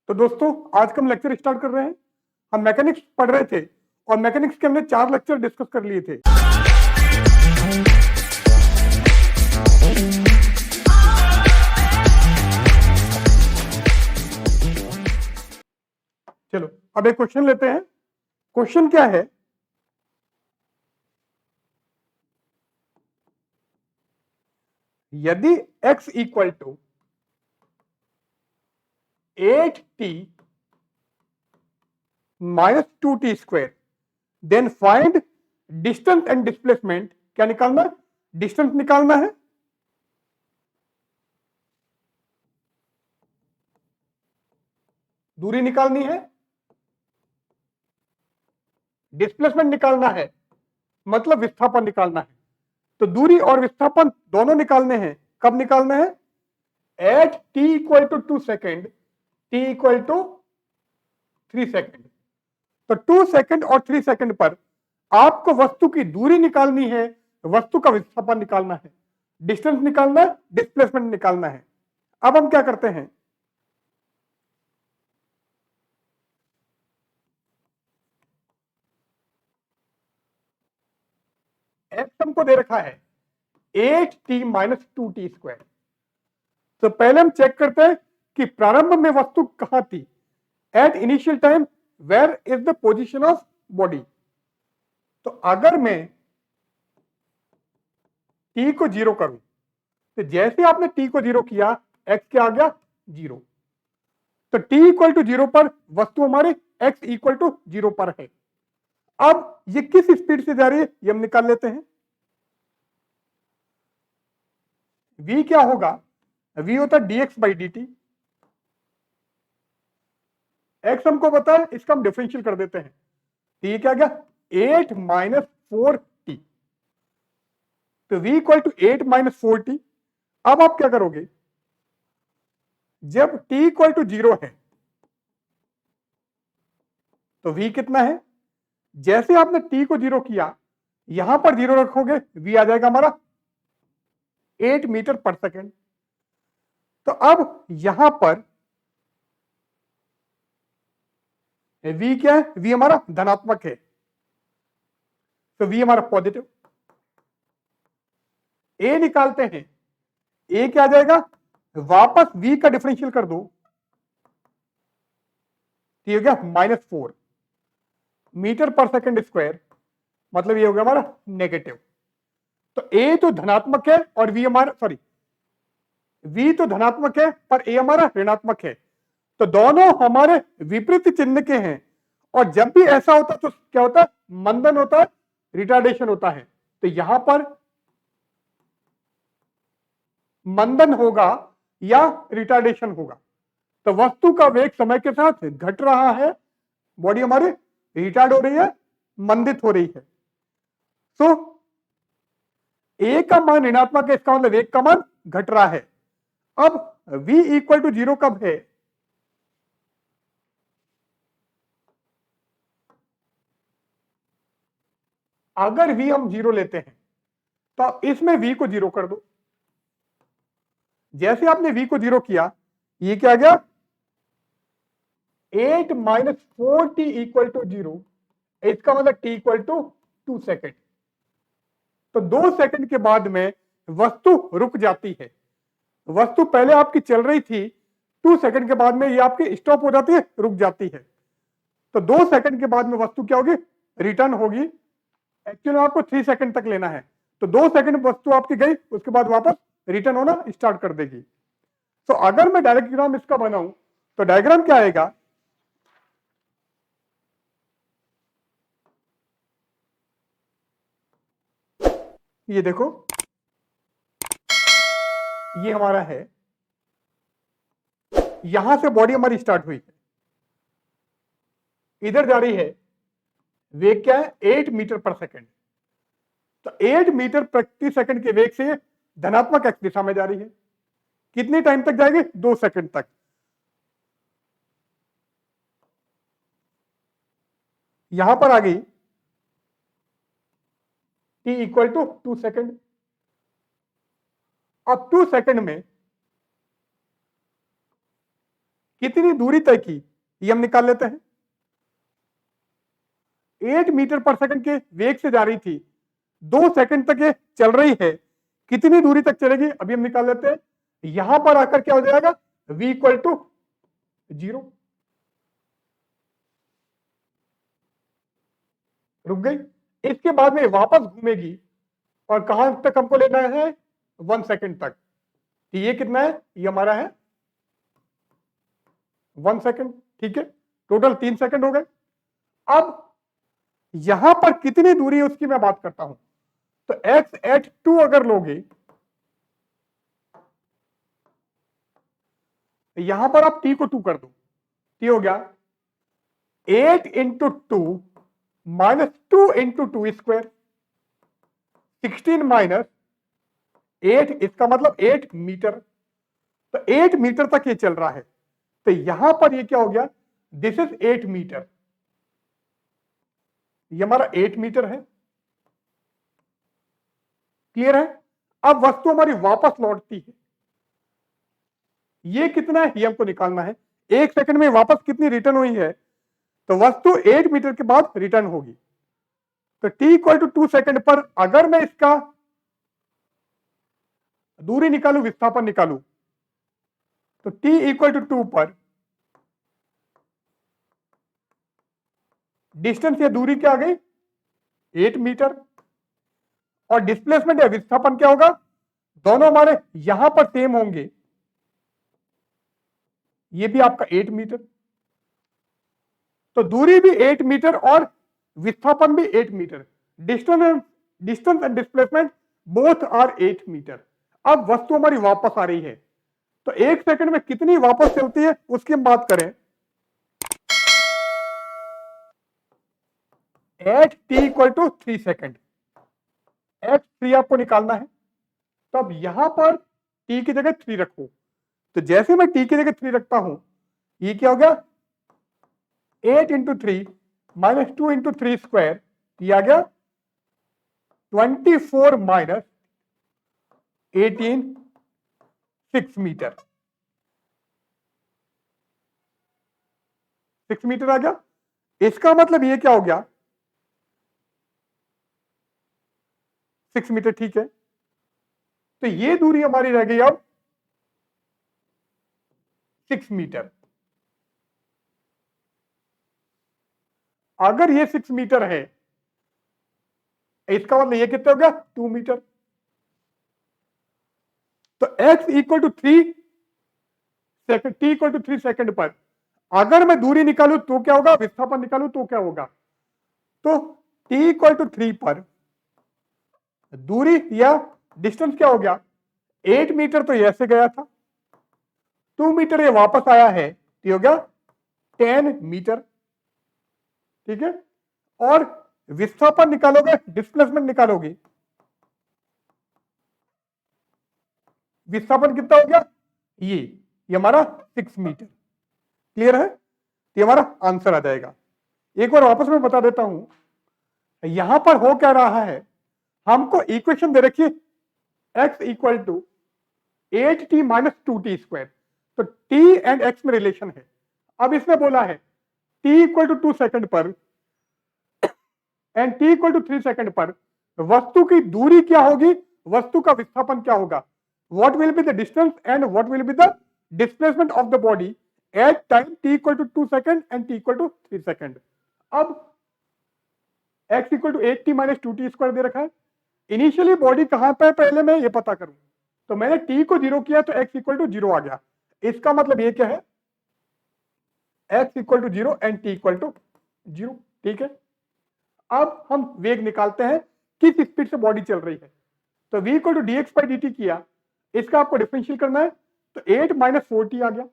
तो दोस्तों आज का हम लेक्चर स्टार्ट कर रहे हैं। हम मैकेनिक्स पढ़ रहे थे और मैकेनिक्स के हमने 4 लेक्चर डिस्कस कर लिए थे। चलो अब एक क्वेश्चन लेते हैं। क्वेश्चन क्या है, यदि x equal to 8t minus 2t square then find distance and displacement. क्या निकालना है? डिस्टेंस निकालना है, दूरी निकालनी है, डिस्प्लेसमेंट निकालना है, मतलब विस्थापन निकालना है। तो दूरी और विस्थापन दोनों निकालने हैं। कब निकालना है? At t equal to 2 second, t equal to 3 second. तो 2 सेकेंड और 3 सेकेंड पर आपको वस्तु की दूरी निकालनी है, वस्तु का विस्थापन निकालना है, डिस्टेंस निकालना है, डिस्प्लेसमेंट निकालना है। अब हम क्या करते हैं, एक्स हमको दे रखा है 8t माइनस 2t स्क्वायर। तो पहले हम चेक करते हैं कि प्रारंभ में वस्तु कहां थी। At initial time where is the position of body. तो अगर मैं t को 0 करूं, तो जैसे आपने t को 0 किया, x क्या आ गया? 0। तो t इक्वल टू 0 पर वस्तु हमारे x इक्वल टू 0 पर है। अब ये किस स्पीड से जा रही है ये हम निकाल लेते हैं। v क्या होगा? v होता है dx बाई dt। x हमको पता है, इसका हम डिफरेंशियल कर देते हैं। t क्या गया? 8 माइनस 4t। तो v equal to 8 minus 4t। अब आप क्या करोगे, जब t इक्वल टू 0 है तो v कितना है? जैसे आपने t को 0 किया, यहां पर 0 रखोगे, v आ जाएगा हमारा 8 मीटर पर सेकेंड। तो अब यहां पर v क्या है? v हमारा धनात्मक है, तो v हमारा पॉजिटिव। a निकालते हैं, a क्या आ जाएगा? वापस v का डिफरेंशियल कर दो, तो ये हो गया -4 मीटर पर सेकेंड स्क्वायर, मतलब ये हो गया हमारा नेगेटिव। तो a तो धनात्मक है और v हमारा v तो धनात्मक है पर a हमारा ऋणात्मक है। तो दोनों हमारे विपरीत चिन्ह के हैं, और जब भी ऐसा होता है तो क्या होता है? मंदन होता है, रिटार्डेशन होता है। तो यहां पर मंदन होगा या रिटार्डेशन होगा। तो वस्तु का वेग समय के साथ घट रहा है, बॉडी हमारी रिटार्ड हो रही है, मंदित हो रही है। सो a का मान ऋणात्मक है, इसका मतलब वेग का मान घट रहा है। अब v इक्वल टू 0 कब है? अगर v हम 0 लेते हैं तो आप इसमें v को 0 कर दो। जैसे आपने v को 0 किया, ये क्या आ गया? 8 माइनस 4t इक्वल टू 0। इसका मतलब t इक्वल टू 2 सेकेंड। तो 2 सेकंड के बाद में वस्तु रुक जाती है। वस्तु पहले आपकी चल रही थी, 2 सेकंड के बाद में ये आपकी स्टॉप हो जाती है, रुक जाती है। तो 2 सेकंड के बाद में वस्तु क्या होगी? रिटर्न होगी। एक्चुअली आपको 3 सेकंड तक लेना है। तो 2 सेकंड वस्तु आपकी गई, उसके बाद वापस रिटर्न होना स्टार्ट कर देगी। तो अगर मैं डायग्राम इसका बनाऊं तो डायग्राम क्या आएगा? ये देखो, ये हमारा है, यहां से बॉडी हमारी स्टार्ट हुई है, इधर जा रही है, वेग क्या है? 8 मीटर पर सेकेंड। तो 8 मीटर प्रति सेकंड के वेग से धनात्मक एक्स दिशा में जा रही है। कितने टाइम तक जाएगी? 2 सेकंड तक। यहां पर आ गई t इक्वल टू 2 सेकंड। अब 2 सेकंड में कितनी दूरी तय की ये हम निकाल लेते हैं। 8 मीटर पर सेकंड के वेग से जा रही थी, 2 सेकंड तक ये चल रही है, कितनी दूरी तक चलेगी अभी हम निकाल लेते हैं। यहां पर आकर क्या हो जाएगा, v इक्वल टू 0। रुक गई। इसके बाद में वापस घूमेगी और कहां तक हमको लेना है, 1 सेकंड तक। तो ये कितना है, ये हमारा है 1 सेकंड, ठीक है, टोटल 3 सेकंड हो गए। अब यहां पर कितनी दूरी है उसकी मैं बात करता हूं। तो x एट 2 अगर लोगे, यहां पर आप t को 2 कर दो, t हो गया 8 into 2 minus 2 into 2 square, 16 minus 8, इसका मतलब 8 मीटर। तो 8 मीटर तक ये चल रहा है, तो यहां पर ये क्या हो गया, दिस इज 8 मीटर, ये हमारा 8 मीटर है। क्लियर है। अब वस्तु हमारी वापस लौटती है, ये कितना है ये हमको निकालना है। 1 सेकंड में वापस कितनी रिटर्न हुई है, तो वस्तु 8 मीटर के बाद रिटर्न होगी। तो t इक्वल टू 2 सेकंड पर अगर मैं इसका दूरी निकालू, विस्थापन निकालू, तो t इक्वल टू 2 पर डिस्टेंस या दूरी क्या आ गई, 8 मीटर, और डिस्प्लेसमेंट या विस्थापन क्या होगा, दोनों हमारे यहां पर सेम होंगे, ये भी आपका 8 मीटर। तो दूरी भी 8 मीटर और विस्थापन भी 8 metre, distance and displacement both are 8 metre. अब वस्तु हमारी वापस आ रही है, तो 1 सेकंड में कितनी वापस चलती है उसकी हम बात करें। At t equal to 3 second, x3 आपको निकालना है। तो अब यहां पर t की जगह 3 रखो, तो जैसे मैं t की जगह 3 रखता हूं, ये क्या हो गया 8 इंटू 3 माइनस 2 इंटू 3 स्क्वायर, ये आ गया 24 माइनस 18 6 मीटर, 6 मीटर आ गया। इसका मतलब ये क्या हो गया, 6 मीटर, ठीक है। तो ये दूरी हमारी रह गई अब 6 मीटर। अगर ये 6 मीटर है, इसका मतलब ये कितना हो गया 2 मीटर। तो x equal to 3 second, t equal to 3 second पर अगर मैं दूरी निकालू तो क्या होगा, विस्थापन निकालू तो क्या होगा, तो t इक्वल टू 3 पर दूरी या डिस्टेंस क्या हो गया, 8 मीटर तो ये ऐसे गया था, 2 मीटर ये वापस आया है, तो हो गया 10 मीटर, ठीक है। और विस्थापन निकालोगे, डिस्प्लेसमेंट निकालोगे, विस्थापन कितना हो गया, ये हमारा 6 मीटर। क्लियर है, ये हमारा आंसर आ जाएगा। एक बार वापस में बता देता हूं, यहां पर हो क्या रहा है, हमको इक्वेशन दे रखी है x equal to 8t minus 2t square, तो t एंड x में रिलेशन है। अब इसमें बोला है t इक्वल टू 2 सेकंड पर and t equal to 3 second पर वस्तु की दूरी क्या होगी, वस्तु का विस्थापन क्या होगा, what will be the distance and what will be the displacement of the body at time t equal to 2 second and t equal to 3 second. अब x equal to 8t minus 2t square दे रखा है, initially body कहां पे पहले मैं ये पता करूं, तो मैंने t को 0 किया तो x इक्वल टू 0 आ गया। इसका मतलब ये क्या है, x equal to 0 and t equal to 0, ठीक है। अब हम वेग निकालते हैं किस स्पीड से बॉडी चल रही है, तो v equal to dx by dt किया, इसका आपको डिफरेंशियल करना है, तो 8 माइनस 4t आ गया।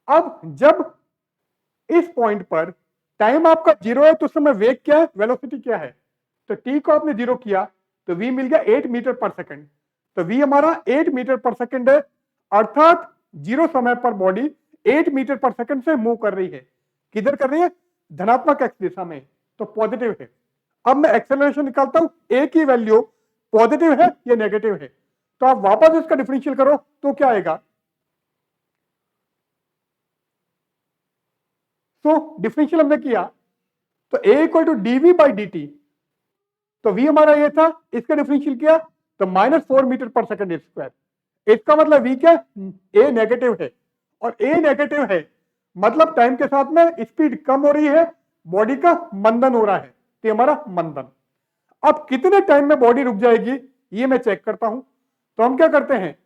अब जब इस पॉइंट पर टाइम आपका 0 है तो उस समय वेग क्या है, वेलोसिटी क्या है, तो t को आपने 0 किया तो v मिल गया 8 मीटर पर सेकंड, तो v हमारा 8 मीटर पर सेकंड है, अर्थात 0 समय पर बॉडी 8 मीटर पर सेकंड से मूव कर रही है। किधर कर रही है, धनात्मक x दिशा में, तो पॉजिटिव है। अब मैं एक्सेलरेशन निकालता हूं, a की वैल्यू पॉजिटिव है या नेगेटिव है, तो आप वापस इसका डिफरेंशियल करो तो क्या आएगा, तो डिफरेंशियल हमने किया तो a equal to dv by dt, तो v हमारा ये था, इसका डिफरेंशियल किया तो -4 मीटर पर सेकंड स्क्वायर। इसका मतलब v क्या, a नेगेटिव है, और a नेगेटिव है मतलब टाइम के साथ में स्पीड कम हो रही है, बॉडी का मंदन हो रहा है, तो हमारा मंदन। अब कितने टाइम में बॉडी रुक जाएगी ये मैं चेक करता हूं। तो हम क्या करते हैं,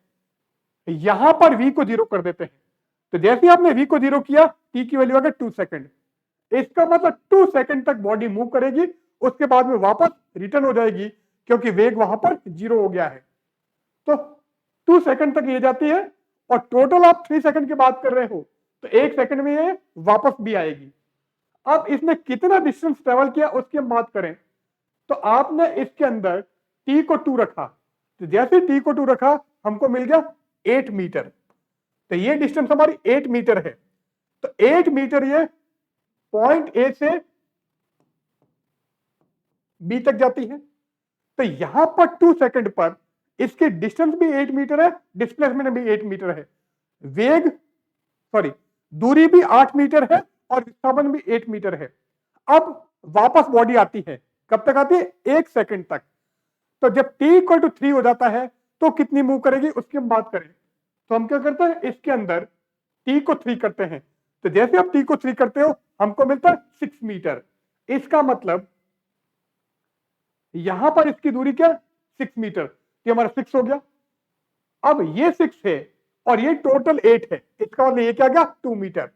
यहां पर v को 0 कर देते हैं। तो जैसे ही आपने v को 0 किया, t की वैल्यू आ गई 2 सेकंड। इसका मतलब 2 सेकंड तक बॉडी मूव करेगी, उसके बाद में वापस रिटर्न हो जाएगी, क्योंकि वेग वहां पर 0 हो गया है। तो 2 सेकंड तक ये जाती है, और टोटल आप 3 सेकंड की बात कर रहे हो, तो 1 सेकंड में ये वापस भी आएगी। अब इसने कितना डिस्टेंस ट्रेवल किया उसकी हम बात करें, तो आपने इसके अंदर t को 2 रखा, तो जैसे t को 2 रखा हमको मिल गया 8 मीटर। तो ये डिस्टेंस हमारी 8 मीटर है। तो 8 मीटर ये पॉइंट ए से बी तक जाती है। तो यहां पर 2 सेकंड पर इसकी डिस्टेंस भी 8 मीटर है, डिस्प्लेसमेंट भी 8 मीटर है, वेग दूरी भी 8 मीटर है, और विस्थापन भी 8 मीटर है। अब वापस बॉडी आती है, कब तक आती है, 1 सेकंड तक। तो जब t इक्वल टू 3 हो जाता है तो कितनी मूव करेगी उसकी हम बात करें, तो हम क्या करते हैं, इसके अंदर t को 3 करते हैं। तो जैसे आप t को 3 करते हो हमको मिलता है 6 मीटर। इसका मतलब यहां पर इसकी दूरी क्या, 6 मीटर, ये हमारा 6 हो गया। अब ये 6 है और ये टोटल 8 है, इसका मतलब ये क्या गया, 2 मीटर।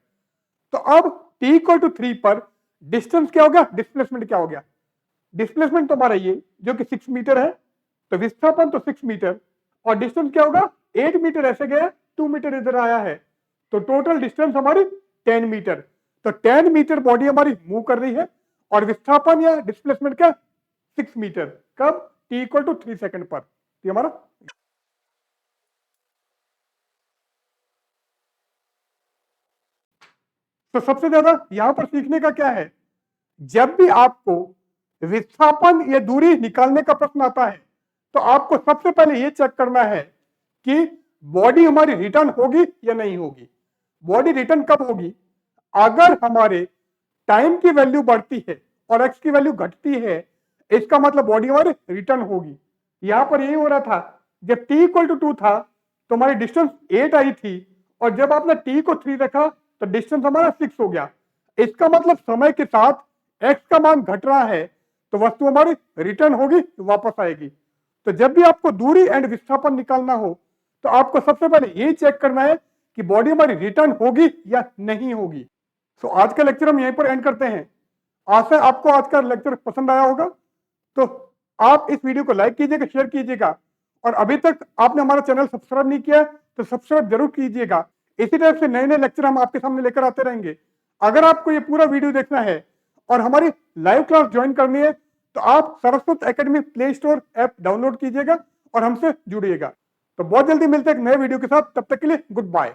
तो अब t इक्वल टू 3 पर डिस्टेंस क्या हो गया, डिस्प्लेसमेंट क्या हो गया, डिस्प्लेसमेंट तो हमारा ये जो कि 6 मीटर है, तो विस्थापन तो 6 मीटर, और डिस्टेंस क्या होगा, 8 मीटर ऐसे गया, 2 मीटर इधर आया है, तो टोटल डिस्टेंस हमारी 10 मीटर। तो 10 मीटर बॉडी हमारी मूव कर रही है, और विस्थापन या डिस्प्लेसमेंट क्या, 6 मीटर, कब, t इक्वल टू 3 सेकंड पर। ये हमारा तो सबसे ज्यादा यहां पर सीखने का क्या है, जब भी आपको विस्थापन या दूरी निकालने का प्रश्न आता है, तो आपको सबसे पहले यह चेक करना है कि बॉडी हमारी रिटर्न होगी या नहीं होगी। बॉडी रिटर्न कब होगी, अगर हमारे टाइम की वैल्यू बढ़ती है और एक्स की वैल्यू घटती है, इसका मतलब बॉडी हमारी रिटर्न होगी। यहां पर यही हो रहा था, जब t इक्वल टू 2 था तो हमारी डिस्टेंस 8 आई थी, और जब आपने t को 3 रखा तो डिस्टेंस हमारा 6 हो गया। इसका मतलब समय के साथ x का मान घट रहा है, तो वस्तु हमारी रिटर्न होगी, वापस आएगी। तो जब भी आपको दूरी एंड विस्थापन निकालना हो, तो आपको सबसे पहले यही चेक करना है कि बॉडी हमारी रिटर्न होगी या नहीं होगी। तो आज का लेक्चर हम यहीं पर एंड करते हैं। आशा आपको आज का लेक्चर पसंद आया होगा, तो आप इस वीडियो को लाइक कीजिएगा, शेयर कीजिएगा, और अभी तक आपने हमारा चैनल सब्सक्राइब नहीं किया तो सब्सक्राइब जरूर कीजिएगा। इसी टाइप से नए नए लेक्चर हम आपके सामने लेकर आते रहेंगे। अगर आपको ये पूरा वीडियो देखना है और हमारी लाइव क्लास ज्वाइन करनी है, तो आप Saraswat academy play store app download कीजिएगा और हमसे जुड़िएगा। तो बहुत जल्दी मिलते हैं एक नए वीडियो के साथ, तब तक के लिए गुड बाय।